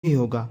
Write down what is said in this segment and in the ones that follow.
ہی ہوگا۔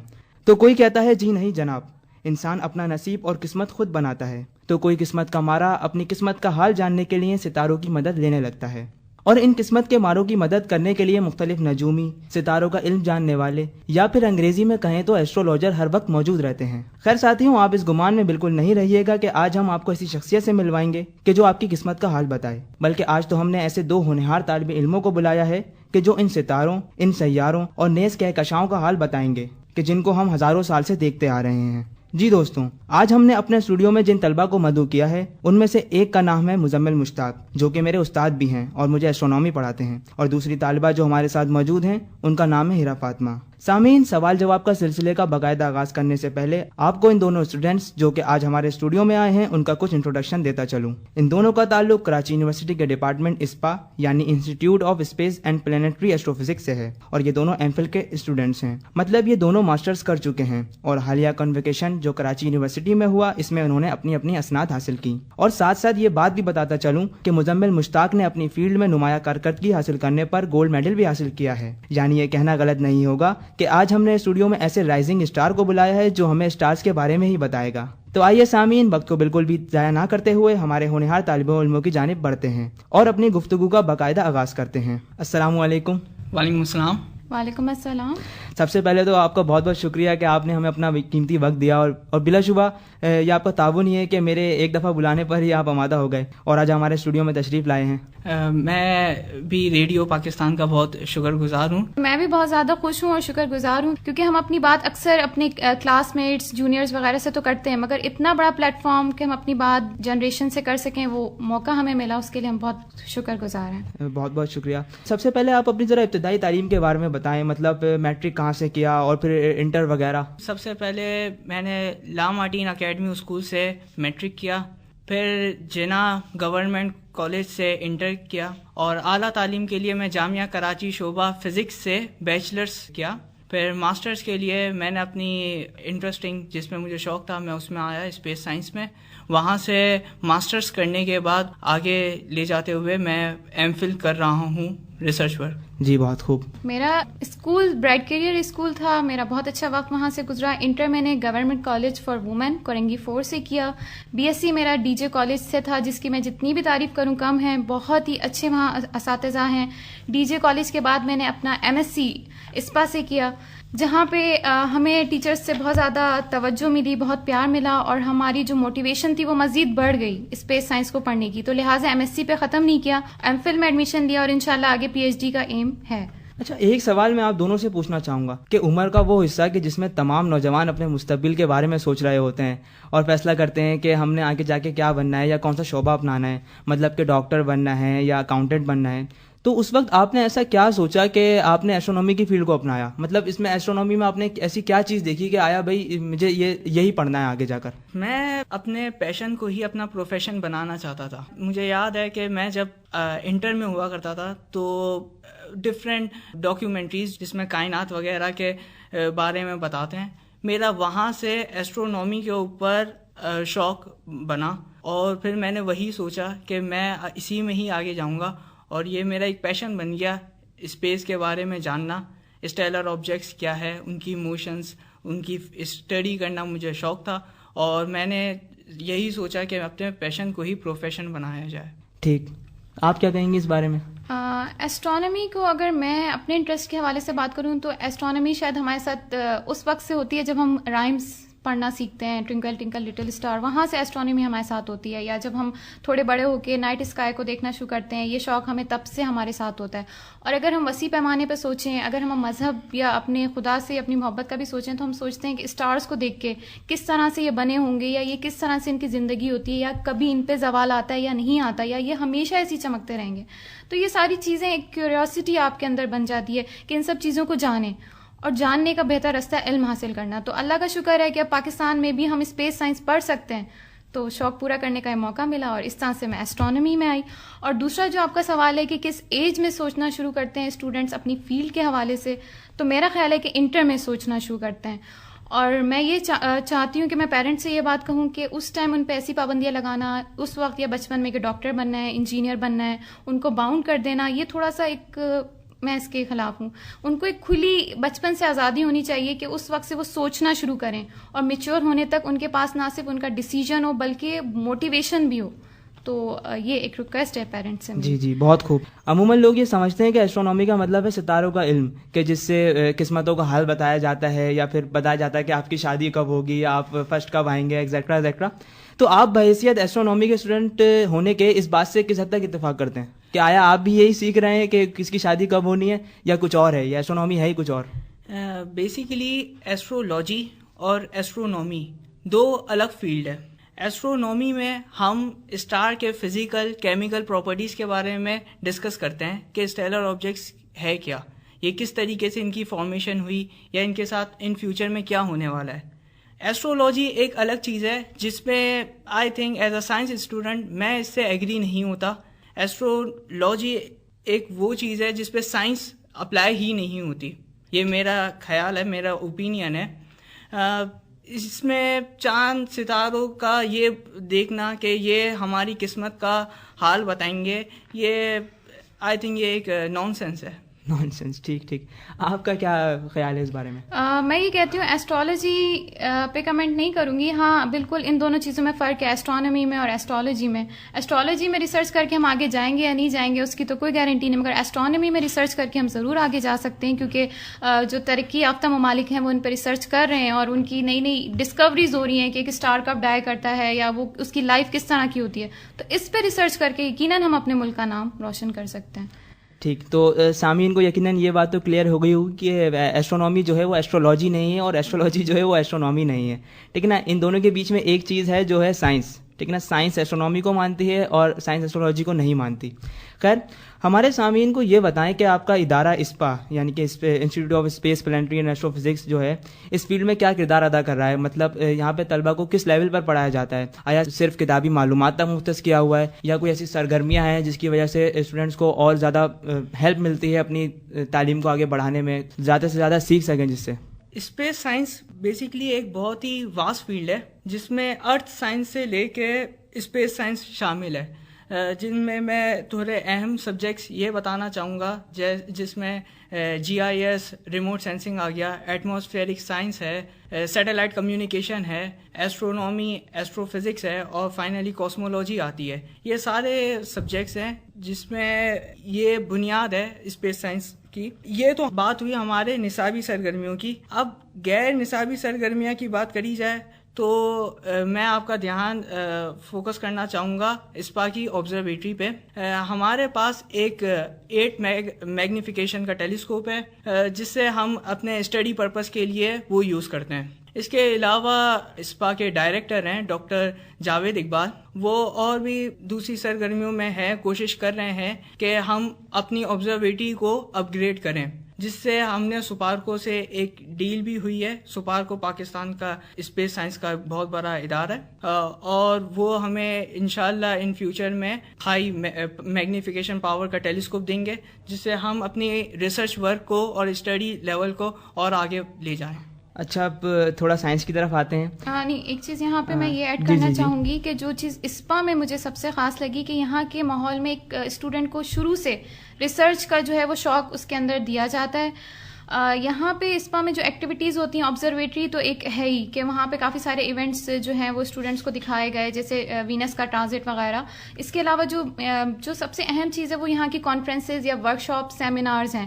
تو کوئی کہتا ہے جی نہیں جناب، انسان اپنا نصیب اور قسمت خود بناتا ہے، تو کوئی قسمت کا مارا اپنی قسمت کا حال جاننے کے لیے ستاروں کی مدد لینے لگتا ہے، اور ان قسمت کے ماروں کی مدد کرنے کے لیے مختلف نجومی، ستاروں کا علم جاننے والے، یا پھر انگریزی میں کہیں تو ایسٹرولوجر ہر وقت موجود رہتے ہیں۔ خیر ساتھیوں، آپ اس گمان میں بالکل نہیں رہیے گا کہ آج ہم آپ کو ایسی شخصیت سے ملوائیں گے کہ جو آپ کی قسمت کا حال بتائے، بلکہ آج تو ہم نے ایسے دو ہونہار طالب علموں کو بلایا ہے کہ جو ان ستاروں، ان سیاروں اور نیز کہکشاؤں کا حال بتائیں گے کہ جن کو ہم ہزاروں سال سے دیکھتے آ رہے ہیں۔ جی دوستوں، آج ہم نے اپنے اسٹوڈیو میں جن طلبہ کو مدعو کیا ہے ان میں سے ایک کا نام ہے مزمل مشتاق، جو کہ میرے استاد بھی ہیں اور مجھے ایسٹرونومی پڑھاتے ہیں، اور دوسری طالبہ جو ہمارے ساتھ موجود ہیں ان کا نام ہے ہیرا فاطمہ۔ سامعین، سوال جواب کا سلسلے کا باقاعدہ آغاز کرنے سے پہلے آپ کو ان دونوں اسٹوڈنٹس جو کہ آج ہمارے اسٹوڈیو میں آئے ہیں ان کا کچھ انٹروڈکشن دیتا چلوں۔ ان دونوں کا تعلق کراچی یونیورسٹی کے ڈپارٹمنٹ اسپا یعنی institute of space and planetary astro physics سے ہے، اور یہ دونوں ایم فل کے اسٹوڈنٹس ہیں، مطلب یہ دونوں ماسٹرز کر چکے ہیں، اور حالیہ کنووکیشن جو کراچی یونیورسٹی میں ہوا اس میں انہوں نے اپنی اپنی اسناد حاصل کی۔ اور ساتھ ساتھ یہ بات بھی بتاتا چلوں کہ مزمل مشتاق نے اپنی فیلڈ میں نمایاں کارکردگی حاصل کرنے پر گولڈ میڈل بھی حاصل کیا ہے، یعنی یہ کہنا غلط نہیں ہوگا کہ آج ہم نے اسٹوڈیو میں ایسے رائزنگ اسٹار کو بلایا ہے جو ہمیں اسٹارز کے بارے میں ہی بتائے گا۔ تو آئیے سامعین، وقت کو بالکل بھی ضائع نہ کرتے ہوئے ہمارے ہونہار طالب علموں کی جانب بڑھتے ہیں اور اپنی گفتگو کا باقاعدہ آغاز کرتے ہیں۔ السلام علیکم۔ وعلیکم السلام۔ وعلیکم السلام۔ سب سے پہلے تو آپ کا بہت بہت شکریہ کہ آپ نے ہمیں اپنا قیمتی وقت دیا، اور بلا شبہ یہ آپ کا تعاون ہی ہے کہ میرے ایک دفعہ بلانے پر ہی آپ آمادہ ہو گئے اور آج ہمارے اسٹوڈیو میں تشریف لائے ہیں۔ میں بھی ریڈیو پاکستان کا بہت شکر گزار ہوں۔ میں بھی بہت زیادہ خوش ہوں اور شکر گزار ہوں، کیونکہ ہم اپنی بات اکثر اپنے کلاس میٹس، جونیئرز وغیرہ سے تو کرتے ہیں، مگر اتنا بڑا پلیٹ فارم کہ ہم اپنی بات جنریشن سے کر سکیں، وہ موقع ہمیں ملا، اس کے لیے ہم بہت شکر گزار ہیں۔ بہت بہت شکریہ۔ سب سے پہلے آپ اپنی ذرا ابتدائی تعلیم کے بارے میں بتائیں، مطلب میٹرک کہاں سے کیا اور پھر انٹر وغیرہ۔ سب سے پہلے میں نے لا مارٹین اکیڈمی اسکول سے میٹرک کیا، پھر جنا گورنمنٹ کالج سے انٹر کیا، اور اعلیٰ تعلیم کے لیے میں جامعہ کراچی شعبہ فزکس سے بیچلرز کیا۔ پھر ماسٹرز کے لیے میں نے اپنی انٹرسٹنگ جس میں مجھے شوق تھا میں اس میں آیا، اسپیس سائنس میں۔ وہاں سے ماسٹرز کرنے کے بعد آگے لے جاتے ہوئے میں ایم فل کر رہا ہوں ریسرچ پر۔ جی بہت خوب۔ میرا اسکول برائٹ کیریئر اسکول تھا، میرا بہت اچھا وقت وہاں سے گزرا۔ انٹر میں نے government college for women Korangi 4 سے کیا۔ بی ایس سی میرا ڈی جے کالج سے تھا، جس کی میں جتنی بھی تعریف کروں کم ہے، بہت ہی اچھے وہاں اساتذہ ہیں۔ ڈی جے کالج کے بعد میں نے اپنا ایم ایس سی اسپا سے کیا، جہاں پہ ہمیں ٹیچرز سے بہت زیادہ توجہ ملی، بہت پیار ملا، اور ہماری جو موٹیویشن تھی وہ مزید بڑھ گئی اسپیس سائنس کو پڑھنے کی، تو لہٰذا ایم ایس سی پہ ختم نہیں کیا، ایم فل میں ایڈمیشن لیا، اور انشاءاللہ آگے پی ایچ ڈی کا ایم ہے۔ اچھا، ایک سوال میں آپ دونوں سے پوچھنا چاہوں گا کہ عمر کا وہ حصہ کہ جس میں تمام نوجوان اپنے مستقبل کے بارے میں سوچ رہے ہوتے ہیں اور فیصلہ کرتے ہیں کہ ہم نے آگے جا کے کیا بننا ہے یا کون سا شعبہ اپنانا ہے، مطلب کہ ڈاکٹر بننا ہے یا اکاؤنٹنٹ بننا ہے، تو اس وقت آپ نے ایسا کیا سوچا کہ آپ نے ایسٹرونومی کی فیلڈ کو اپنایا؟ مطلب اس میں ایسٹرونومی میں آپ نے ایسی کیا چیز دیکھی کہ آیا بھائی مجھے یہی پڑھنا ہے آگے جا کر؟ میں اپنے پیشن کو ہی اپنا پروفیشن بنانا چاہتا تھا۔ مجھے یاد ہے کہ میں جب انٹر میں ہوا کرتا تھا تو ڈفرینٹ ڈاکیومنٹریز جس میں کائنات وغیرہ کے بارے میں بتاتے ہیں، میرا وہاں سے ایسٹرونومی کے اوپر شوق بنا، اور پھر میں نے وہی سوچا کہ میں اسی میں ہی آگے جاؤں گا، اور یہ میرا ایک پیشن بن گیا، اسپیس کے بارے میں جاننا، اسٹیلر آبجیکٹس کیا ہے، ان کی موشنز، ان کی اسٹڈی کرنا مجھے شوق تھا، اور میں نے یہی سوچا کہ اپنے پیشن کو ہی پروفیشن بنایا جائے۔ ٹھیک، آپ کیا کہیں گے اس بارے میں؟ ایسٹرونومی کو اگر میں اپنے انٹرسٹ کے حوالے سے بات کروں تو ایسٹرونومی شاید ہمارے ساتھ اس وقت سے ہوتی ہے جب ہم رائمز پڑھنا سیکھتے ہیں، ٹوئنکل ٹوئنکل لٹل اسٹار، وہاں سے ایسٹرونومی ہمارے ساتھ ہوتی ہے، یا جب ہم تھوڑے بڑے ہو کے نائٹ اسکائی کو دیکھنا شروع کرتے ہیں، یہ شوق ہمیں تب سے ہمارے ساتھ ہوتا ہے۔ اور اگر ہم وسیع پیمانے پہ سوچیں، اگر ہم مذہب یا اپنے خدا سے اپنی محبت کا بھی سوچیں، تو ہم سوچتے ہیں کہ اسٹارز کو دیکھ کے کس طرح سے یہ بنے ہوں گے، یا یہ کس طرح سے ان کی زندگی ہوتی ہے، یا کبھی ان پہ زوال آتا ہے یا نہیں آتا، یا یہ ہمیشہ ایسی چمکتے رہیں گے۔ تو یہ ساری چیزیں ایک کیوریوسٹی آپ کے اندر بن جاتی ہے کہ ان سب چیزوں کو جانیں، اور جاننے کا بہتر رستہ علم حاصل کرنا۔ تو اللہ کا شکر ہے کہ اب پاکستان میں بھی ہم اسپیس سائنس پڑھ سکتے ہیں، تو شوق پورا کرنے کا موقع ملا، اور اس طرح سے میں ایسٹرونومی میں آئی۔ اور دوسرا جو آپ کا سوال ہے کہ کس ایج میں سوچنا شروع کرتے ہیں اسٹوڈنٹس اپنی فیلڈ کے حوالے سے، تو میرا خیال ہے کہ انٹر میں سوچنا شروع کرتے ہیں۔ اور میں یہ چاہتی ہوں کہ میں پیرنٹس سے یہ بات کہوں کہ اس ٹائم ان پہ ایسی پابندیاں لگانا اس وقت یا بچپن میں کہ ڈاکٹر بننا ہے، انجینئر بننا ہے، ان کو باؤنڈ کر دینا، یہ تھوڑا سا ایک میں اس کے خلاف ہوں. ان کو ایک کھلی بچپن سے آزادی ہونی چاہیے کہ اس وقت سے وہ سوچنا شروع کریں, اور میچور ہونے تک ان کے پاس نہ صرف ان کا ڈیسیجن ہو بلکہ موٹیویشن بھی ہو. تو یہ ایک ریکویسٹ ہے پیرنٹس سے. جی بہت خوب. عموماً لوگ یہ سمجھتے ہیں کہ ایسٹرونومی کا مطلب ہے ستاروں کا علم, کہ جس سے قسمتوں کا حال بتایا جاتا ہے یا پھر بتایا جاتا ہے کہ آپ کی شادی کب ہوگی, آپ فرسٹ کب آئیں گے, ایکسیکٹرا ایکسیکٹرا. تو آپ بحیثیت ایسٹرونومی کے اسٹوڈنٹ ہونے کے اس بات سے کس حد تک اتفاق کرتے ہیں کہ آیا آپ بھی یہی سیکھ رہے ہیں کہ کس کی شادی کب ہونی ہے, یا کچھ اور ہے, یا ایسٹرونومی ہے ہی کچھ اور؟ بیسیکلی ایسٹرولوجی اور ایسٹرونومی دو الگ فیلڈ ہے. ایسٹرونومی میں ہم اسٹار کے فزیکل کیمیکل پراپرٹیز کے بارے میں ڈسکس کرتے ہیں کہ اسٹیلر آبجیکٹس ہے کیا, یہ کس طریقے سے ان کی فارمیشن ہوئی, یا ان کے ساتھ ان فیوچر میں کیا ہونے والا ہے. ایسٹرولوجی ایک الگ چیز ہے جس میں I think as a science student میں اس سے ایگری نہیں ہوتا. ایسٹرولوجی ایک وہ چیز ہے جس پہ سائنس اپلائی ہی نہیں ہوتی. یہ میرا خیال ہے, میرا اوپینین ہے. اس میں چاند ستاروں کا یہ دیکھنا کہ یہ ہماری قسمت کا حال بتائیں گے, یہ آئی تھنک یہ ایک نان سینس ہے. نان سینس. ٹھیک. آپ کا کیا خیال ہے اس بارے میں؟ میں یہ کہتی ہوں ایسٹرالوجی پہ کمنٹ نہیں کروں گی. ہاں بالکل ان دونوں چیزوں میں فرق ہے, ایسٹرونومی میں اور ایسٹرالوجی میں. ایسٹرالوجی میں ریسرچ کر کے ہم آگے جائیں گے یا نہیں جائیں گے اس کی تو کوئی گارنٹی نہیں, مگر ایسٹرونومی میں ریسرچ کر کے ہم ضرور آگے جا سکتے ہیں, کیونکہ جو ترقی یافتہ ممالک ہیں وہ ان پہ ریسرچ کر رہے ہیں اور ان کی نئی نئی ڈسکوریز ہو رہی ہیں کہ ایک اسٹار کب ڈائی کرتا ہے یا وہ اس کی لائف کس طرح کی ہوتی ہے. تو اس پہ ریسرچ کر کے یقیناً ہم اپنے ملک کا نام روشن کر سکتے ہیں. ٹھیک. تو سامعین کو یقیناً یہ بات تو کلیئر ہو گئی ہوگی کہ ایسٹرونومی جو ہے وہ ایسٹرولوجی نہیں ہے اور ایسٹرولوجی جو ہے وہ ایسٹرونومی نہیں ہے. ٹھیک ہے نا. ان دونوں کے بیچ میں ایک چیز ہے جو ہے سائنس. ٹھیک ہے نا. سائنس ایسٹرونومی کو مانتی ہے اور سائنس ایسٹرولوجی کو نہیں مانتی. خیر, ہمارے سامعین کو یہ بتائیں کہ آپ کا ادارہ اسپا یعنی کہ institute of space planetary and astro physics جو ہے اس فیلڈ میں کیا کردار ادا کر رہا ہے؟ مطلب یہاں پہ طلبہ کو کس لیول پر پڑھایا جاتا ہے؟ آیا صرف کتابی معلومات تک مختص کیا ہوا ہے, یا کوئی ایسی سرگرمیاں ہیں جس کی وجہ سے اسٹوڈنٹس کو اور زیادہ ہیلپ ملتی ہے اپنی تعلیم کو آگے بڑھانے میں, زیادہ سے زیادہ سیکھ سکیں جس سے؟ اسپیس سائنس بیسیکلی ایک بہت ہی واسٹ فیلڈ ہے جس میں ارتھ سائنس سے لے کے اسپیس سائنس شامل ہے, جن میں تھوڑے اہم سبجیکٹس یہ بتانا چاہوں گا جس میں GIS, ریموٹ سینسنگ آ گیا, ایٹماسفیئرک سائنس ہے, سیٹلائٹ کمیونیکیشن ہے, ایسٹرونومی, ایسٹرو فزکس ہے, اور فائنلی کاسمولوجی آتی ہے. یہ سارے سبجیکٹس ہیں جس میں یہ بنیاد ہے اسپیس سائنس کی. یہ تو بات ہوئی ہمارے نصابی سرگرمیوں کی. اب غیر نصابی سرگرمیاں کی بات کری جائے تو میں آپ کا دھیان فوکس کرنا چاہوں گا اسپا کی آبزرویٹری پہ. ہمارے پاس ایک 8 میگنیفیکیشن کا ٹیلیسکوپ ہے جس سے ہم اپنے اسٹڈی پرپس کے لیے وہ یوز کرتے ہیں. اس کے علاوہ اسپا کے ڈائریکٹر ہیں ڈاکٹر جاوید اقبال, وہ اور بھی دوسری سرگرمیوں میں ہیں, کوشش کر رہے ہیں کہ ہم اپنی آبزرویٹری کو اپ گریڈ کریں, جس سے ہم نے سپارکو سے ایک ڈیل بھی ہوئی ہے. سپارکو پاکستان کا اسپیس سائنس کا بہت بڑا ادارہ ہے اور وہ ہمیں انشاءاللہ ان فیوچر میں ہائی میگنیفیکیشن پاور کا ٹیلیسکوپ دیں گے, جس سے ہم اپنی ریسرچ ورک کو اور اسٹڈی لیول کو اور آگے لے جائیں. اچھا, اب تھوڑا سائنس کی طرف آتے ہیں. نہیں, ایک چیز یہاں پہ میں یہ ایڈ کرنا چاہوں گی کہ جو چیز اسپا میں مجھے سب سے خاص لگی کہ یہاں کے ماحول میں ایک اسٹوڈنٹ کو شروع سے ریسرچ کا جو ہے وہ شوق اس کے اندر دیا جاتا ہے. یہاں پہ اسپا میں جو ایکٹیویٹیز ہوتی ہیں, آبزرویٹری تو ایک ہے ہی کہ وہاں پہ کافی سارے ایونٹس جو ہیں وہ اسٹوڈنٹس کو دکھائے گئے, جیسے وینس کا ٹرانزٹ وغیرہ. اس کے علاوہ جو سب سے اہم چیز ہے وہ یہاں کی کانفرنسز یا ورک شاپ سیمینارز ہیں.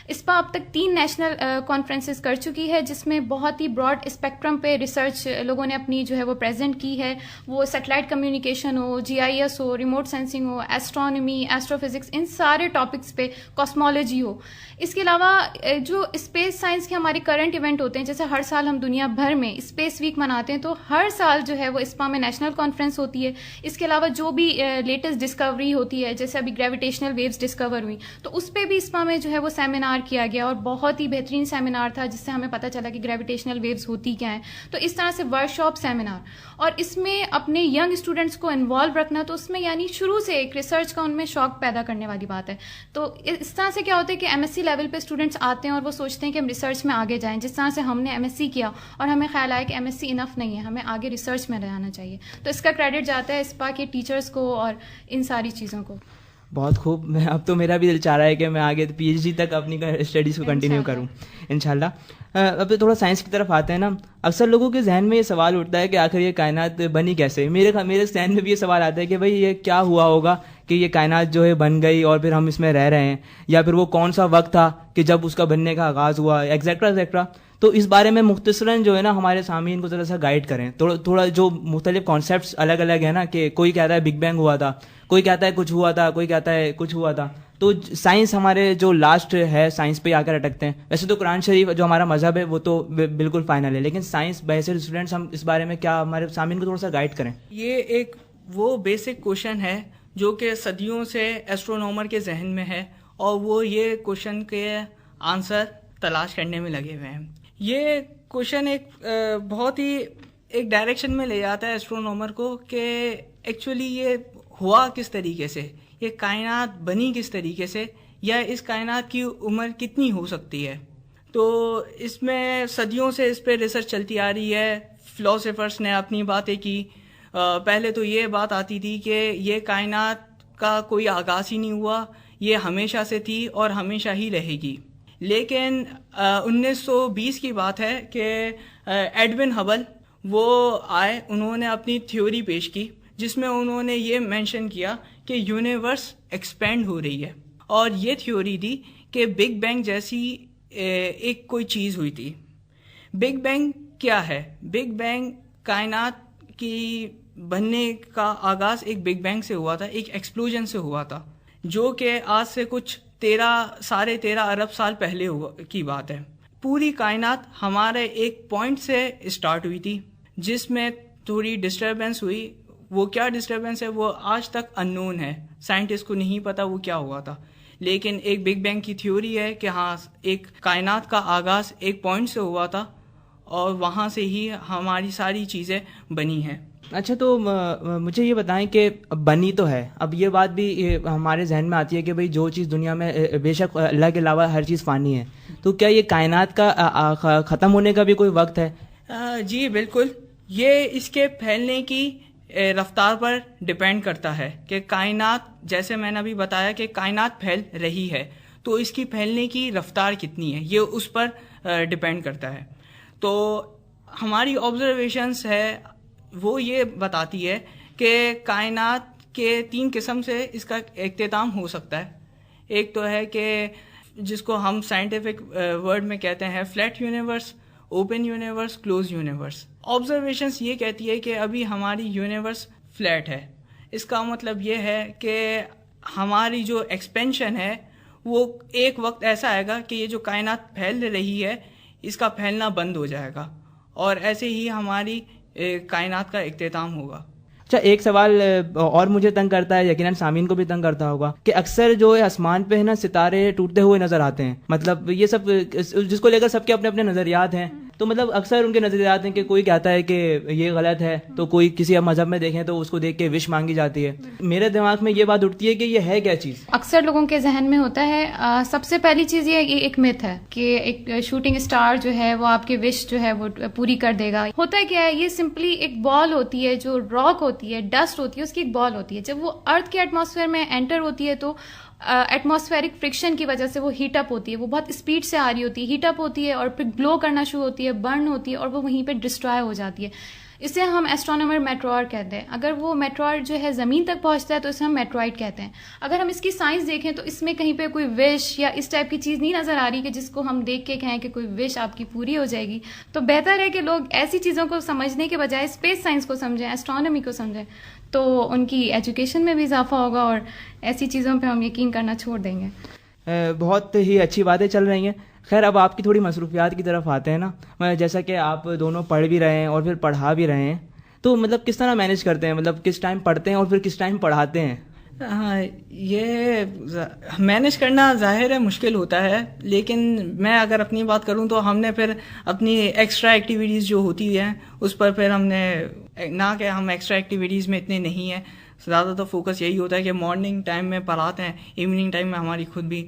اسپا اب تک 3 نیشنل کانفرنسز کر چکی ہے جس میں بہت ہی براڈ اسپیکٹرم پہ ریسرچ لوگوں نے اپنی جو ہے وہ پریزنٹ کی ہے. وہ سیٹلائٹ کمیونیکیشن ہو, GIS ہو, ریموٹ سینسنگ ہو, ایسٹرونومی, ایسٹرو فزکس, ان سارے ٹاپکس پہ, کاسمولوجی ہو. اس کے علاوہ جو اسپیس سائنس کے ہمارے کرنٹ ایونٹ ہوتے ہیں, جیسے ہر سال ہم دنیا بھر میں اسپیس ویک مناتے ہیں, تو ہر سال جو ہے وہ اسپا میں نیشنل کانفرنس ہوتی ہے. اس کے علاوہ جو بھی لیٹسٹ ڈسکوری ہوتی ہے, جیسے ابھی گریویٹیشنل ویوز ڈسکور ہوئی, تو اس پہ بھی اسپا میں جو ہے وہ سیمینار کیا گیا اور بہت ہی بہترین سیمینار تھا جس سے ہمیں پتہ چلا کہ گریویٹیشنل ویوز ہوتی کیا ہیں. تو اس طرح سے ورک شاپ سیمینار, اور اس میں اپنے ینگ اسٹوڈنٹس کو انوالو رکھنا, تو اس میں یعنی شروع سے ایک ریسرچ کا ان میں شوق پیدا کرنے والی بات ہے. تو اس طرح سے کیا ہوتا ہے کہ MSc لیول پہ اسٹوڈنٹس آتے ہیں اور وہ سوچتے ہیں کہ ہم ریسرچ میں آگے جائیں, جس طرح سے ہم نے MSc کیا اور ہمیں خیال آیا کہ MSc انف نہیں ہے, ہمیں آگے ریسرچ میں جانا چاہیے. تو اس کا کریڈٹ جاتا ہے اسپا کے ٹیچرس کو اور ان ساری چیزوں کو. بہت خوب. میں اب تو میرا بھی دل چاہ رہا ہے کہ میں آگے پی ایچ ڈی تک اپنی اسٹڈیز کو کنٹینیو کروں انشاءاللہ. اب تو تھوڑا سائنس کی طرف آتے ہیں نا. اکثر لوگوں کے ذہن میں یہ سوال اٹھتا ہے کہ آخر یہ کائنات بنی کیسے. میرے ذہن میں بھی یہ سوال آتا ہے کہ بھائی یہ کیا ہوا ہوگا کہ یہ کائنات جو ہے بن گئی اور پھر ہم اس میں رہ رہے ہیں, یا پھر وہ کون سا وقت تھا کہ جب اس کا بننے کا آغاز ہوا, ایکسیکٹرا ایکسیکٹرا. تو اس بارے میں مختصراً جو ہے نا ہمارے سامعین کو ذرا سا گائیڈ کریں. تھوڑا جو مختلف کانسیپٹس الگ الگ ہیں نا, کہ کوئی کہتا ہے بگ بینگ ہوا تھا, کوئی کہتا ہے کچھ ہوا تھا, کوئی کہتا ہے کچھ ہوا تھا. تو سائنس ہمارے جو لاسٹ ہے سائنس پہ آ کر اٹکتے ہیں. ویسے تو قرآن شریف جو ہمارا مذہب ہے وہ تو بالکل فائنل ہے, لیکن سائنس بحیثیت اسٹوڈنٹس ہم اس بارے میں کیا ہمارے سامعین کو تھوڑا سا گائیڈ کریں. یہ ایک وہ بیسک کوشچن ہے جو کہ صدیوں سے ایسٹرونومر کے ذہن میں ہے, اور وہ یہ کوشچن کے آنسر تلاش کرنے میں لگے ہوئے ہیں. یہ کوشچن ایک بہت ہی ایک ڈائریکشن میں لے جاتا ہے ایسٹرونومر کو کہ ایکچولی یہ ہوا کس طریقے سے, یہ کائنات بنی کس طریقے سے, یا اس کائنات کی عمر کتنی ہو سکتی ہے. تو اس میں صدیوں سے اس پہ ریسرچ چلتی آ رہی ہے. فلاسفرس نے اپنی باتیں کی. پہلے تو یہ بات آتی تھی کہ یہ کائنات کا کوئی آغاز ہی نہیں ہوا, یہ ہمیشہ سے تھی اور ہمیشہ ہی رہے گی. لیکن 1920 کی بات ہے کہ ایڈون ہبل وہ آئے, انہوں نے اپنی تھیوری پیش کی جس میں انہوں نے یہ مینشن کیا کہ یونیورس ایکسپینڈ ہو رہی ہے, اور یہ تھیوری دی کہ بگ بینگ جیسی ایک کوئی چیز ہوئی تھی. بگ بینگ کیا ہے؟ بگ بینگ کائنات کی بننے کا آغاز ایک بگ بینگ سے ہوا تھا, ایک ایکسپلوژن سے ہوا تھا, جو کہ آج سے کچھ 13 ارب سال پہلے کی بات ہے. پوری کائنات ہمارے ایک پوائنٹ سے اسٹارٹ ہوئی تھی جس میں تھوڑی ڈسٹربنس ہوئی. وہ کیا ڈسٹربنس ہے وہ آج تک اننون ہے, سائنٹسٹ کو نہیں پتا وہ کیا ہوا تھا. لیکن ایک بگ بینگ کی تھیوری ہے کہ ہاں ایک کائنات کا آغاز ایک پوائنٹ سے ہوا تھا اور وہاں سے ہی ہماری ساری چیزیں بنی ہیں. اچھا, تو مجھے یہ بتائیں کہ بنی تو ہے, اب یہ بات بھی ہمارے ذہن میں آتی ہے کہ بھئی جو چیز دنیا میں بے شک اللہ کے علاوہ ہر چیز فانی ہے, تو کیا یہ کائنات کا ختم ہونے کا بھی کوئی وقت ہے؟ جی بالکل. یہ اس کے پھیلنے کی رفتار پر ڈپینڈ کرتا ہے کہ کائنات, جیسے میں نے ابھی بتایا کہ کائنات پھیل رہی ہے, تو اس کی پھیلنے کی رفتار کتنی ہے یہ اس پر ڈپینڈ کرتا ہے. تو ہماری آبزرویشنس ہے وہ یہ بتاتی ہے کہ کائنات کے 3 قسم سے اس کا اختتام ہو سکتا ہے. ایک تو ہے کہ جس کو ہم سائنٹیفک ورڈ میں کہتے ہیں flat universe, open universe, close universe. Observations یہ کہتی ہے کہ ابھی ہماری یونیورس فلیٹ ہے. اس کا مطلب یہ ہے کہ ہماری جو ایکسپینشن ہے وہ ایک وقت ایسا آئے گا کہ یہ جو کائنات پھیل رہی ہے اس کا پھیلنا بند ہو جائے گا, اور ایسے ہی ہماری کائنات کا اختتام ہوگا. اچھا, ایک سوال اور مجھے تنگ کرتا ہے, یقیناً سامعین کو بھی تنگ کرتا ہوگا, کہ اکثر جو ہے آسمان پہ ہے نا ستارے ٹوٹتے ہوئے نظر آتے ہیں. مطلب یہ سب جس کو لے کر سب کے اپنے اپنے نظریات ہیں, تو مطلب اکثر ان کے نظریات ہیں کہ کوئی کہتا ہے کہ یہ غلط ہے, تو کوئی کسی مذہب میں دیکھیں تو اس کو دیکھ کے وش مانگی جاتی ہے. میرے دماغ میں یہ بات اٹھتی ہے کہ یہ ہے کیا چیز؟ اکثر لوگوں کے ذہن میں ہوتا ہے سب سے پہلی چیز یہ ایک میتھ ہے کہ ایک شوٹنگ اسٹار جو ہے وہ آپ کی وش جو ہے وہ پوری کر دے گا. ہوتا ہے کیا ہے, یہ سمپلی ایک بال ہوتی ہے, جو راک ہوتی ہے, ڈسٹ ہوتی ہے, اس کی ایک بال ہوتی ہے. جب وہ ارتھ کے ایٹماسفیئر میں انٹر ہوتی ہے تو ایٹماسفیرک فرکشن کی وجہ سے وہ ہیٹ اپ ہوتی ہے, وہ بہت اسپیڈ سے آ رہی ہوتی ہے, ہیٹ اپ ہوتی ہے اور پھر گلو کرنا شروع ہوتی ہے, برن ہوتی ہے, اور وہ وہیں پہ ڈسٹرائے ہو جاتی ہے. اسے ہم ایسٹرونومر میٹروئڈ کہتے ہیں. اگر وہ میٹروئڈ جو ہے زمین تک پہنچتا ہے تو اسے ہم میٹروئڈ کہتے ہیں. اگر ہم اس کی سائنس دیکھیں تو اس میں کہیں پہ کوئی وش یا اس ٹائپ کی چیز نہیں نظر آ رہی کہ جس کو ہم دیکھ کے کہیں کہ کوئی وش آپ کی پوری ہو جائے گی. تو بہتر ہے کہ لوگ ایسی چیزوں کو سمجھنے کے بجائے اسپیس سائنس کو سمجھیں, ایسٹرونومی کو سمجھیں, تو ان کی ایجوکیشن میں بھی اضافہ ہوگا اور ایسی چیزوں پہ ہم یقین کرنا چھوڑ دیں گے. بہت ہی اچھی باتیں چل رہی ہیں. خیر, اب آپ کی تھوڑی مصروفیات کی طرف آتے ہیں نا. جیسا کہ آپ دونوں پڑھ بھی رہے ہیں اور پھر پڑھا بھی رہے ہیں, تو مطلب کس طرح مینیج کرتے ہیں, مطلب کس ٹائم پڑھتے ہیں اور پھر کس ٹائم پڑھاتے ہیں؟ ہاں, یہ مینیج کرنا ظاہر ہے مشکل ہوتا ہے, لیکن میں اگر اپنی بات کروں تو ہم نے پھر اپنی ایکسٹرا ایکٹیویٹیز جو ہوتی ہیں اس پر پھر ہم نے, نہ کہ ہم ایکسٹرا ایکٹیویٹیز میں اتنے نہیں ہیں, زیادہ تو فوکس یہی ہوتا ہے کہ مارننگ ٹائم میں پڑھاتے ہیں, ایوننگ ٹائم میں ہماری خود بھی